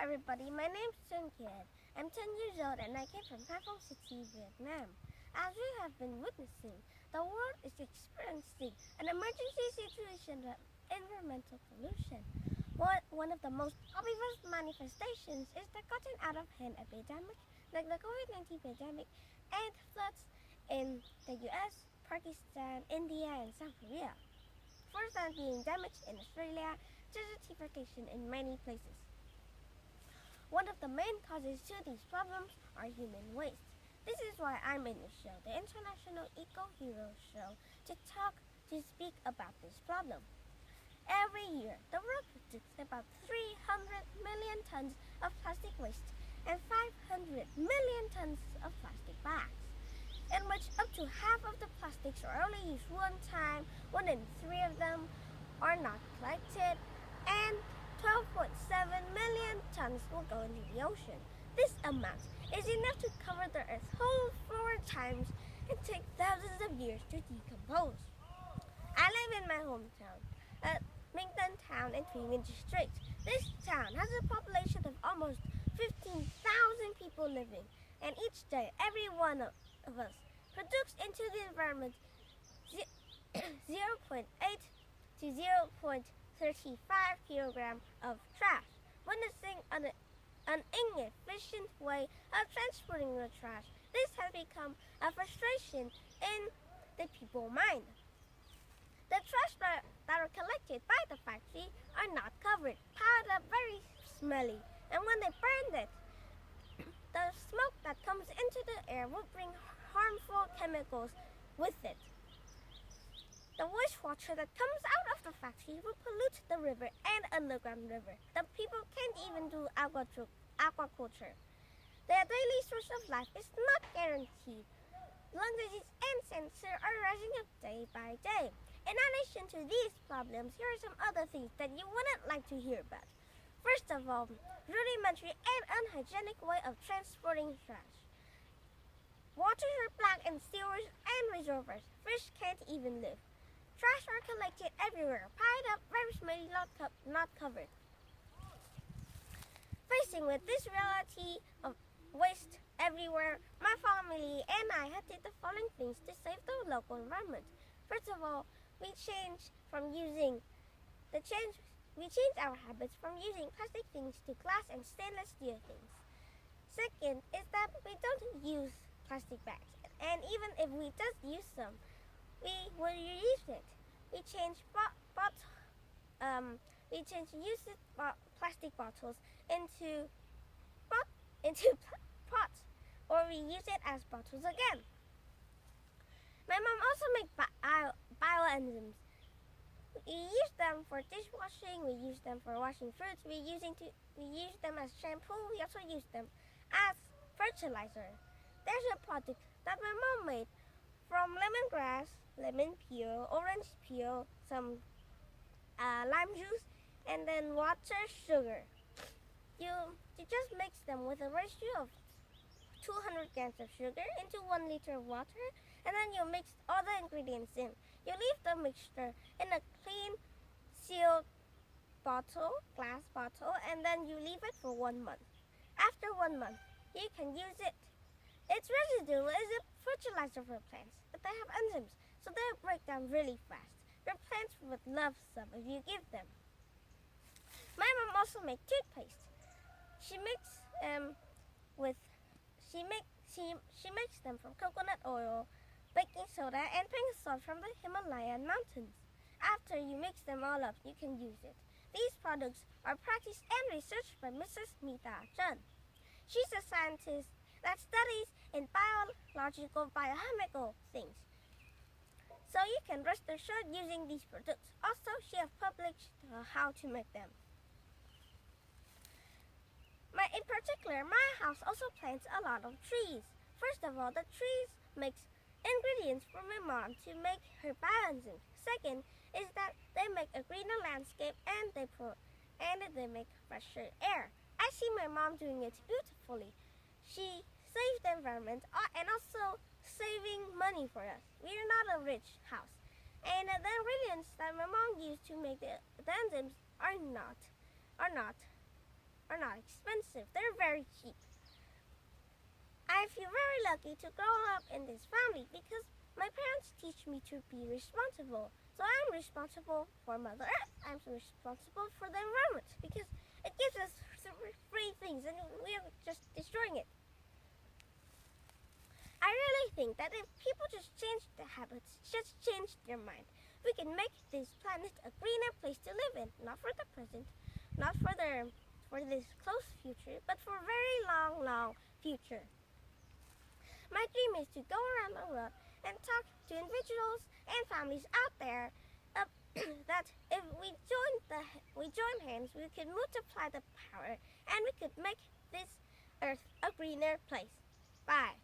everybody, my name is Tuan. I'm 10 years old and I came from PhongI, Vietnam. As we have been witnessing, the world is experiencing an emergency situation of environmental pollution. One of the most obvious manifestations is the gotten out of hand epidemic, like the COVID-19 pandemic and floods in the US, Pakistan, India, and South Korea. Forests being damaged in Australia, desertification in many places. One of the main causes to these problems are human waste. This is why I'm in the show, the International Eco Hero Show, to speak about this problem. Every year, the world produces about 300 million tons of plastic waste and 500 million tons of plastic bags, in which up to half of the plastics are only used one time, 1 in 3 of them are not collected, and 12.7 million tons will go into the ocean. This amount is enough to cover the Earth's whole 4 times and take thousands of years to decompose. I live in my hometown, Mington Town in Tuan District. This town has a population of almost 15,000 people living, and each day, every one of us produces into the environment 0.8 to 0.35 kilograms of trash, witnessing an inefficient way of transporting the trash. This has become a frustration in the people's mind. The trash that are collected by the factory are not covered, piled up very smelly, and when they burn it, the smoke that comes into the air will bring harmful chemicals with it. The wastewater that comes out of the factory will pollute the river and underground river. The people can't even do aquaculture. Their daily source of life is not guaranteed. Lung disease and cancer are rising up day by day. In addition to these problems, here are some other things that you wouldn't like to hear about. First of all, rudimentary and unhygienic way of transporting trash. Waters are black in sewers and reservoirs. Fish can't even live. Trash are collected everywhere, piled up, very smelly, not covered. Facing with this reality of waste everywhere, my family and I had did the following things to save the local environment. First of all, we changed our habits from using plastic things to glass and stainless steel things. Second is that we don't use plastic bags, and even if we just use some, we will reuse it. We change plastic bottles into pots, or we use it as bottles again. My mom also makes bioenzymes. We use them for dishwashing. We use them for washing fruits. We use them as shampoo. We also use them as fertilizer. There's a product that my mom made from lemongrass, lemon peel, orange peel, some lime juice, and then water, sugar. You just mix them with a ratio of 200 grams of sugar into 1 liter of water, and then you mix all the ingredients in. You leave the mixture in a clean, sealed glass bottle, and then you leave it for 1 month. After 1 month, you can use it. Its residue is a fertilizer for plants, but they have enzymes, so they break down really fast. Your plants would love some if you give them. My mom also makes toothpaste. She makes them from coconut oil, baking soda, and pink salt from the Himalayan mountains. After you mix them all up, you can use it. These products are practiced and researched by Mrs. Mita Chen. She's a scientist that studies in biochemical things. So you can rest assured using these products. Also, she has published how to make them. In particular, my house also plants a lot of trees. First of all, the trees makes ingredients for my mom to make her bioenzymes. Second is that they make a greener landscape and they make fresher air. I see my mom doing it beautifully. She saves the environment and also saving money for us. We are not a rich house. And the ingredients that my mom used to make the enzymes are not are not expensive. They're very cheap. I feel very lucky to grow up in this family because my parents teach me to be responsible. So I'm responsible for Mother Earth. I'm responsible for the environment because it gives us free things and we're just destroying it. I really think that if people just change their habits, just change their mind, we can make this planet a greener place to live in, not for the present, not for this close future, but for a very long future. My dream is to go around the world and talk to individuals and families out there that if we join hands, we could multiply the power and we could make this earth a greener place. Bye.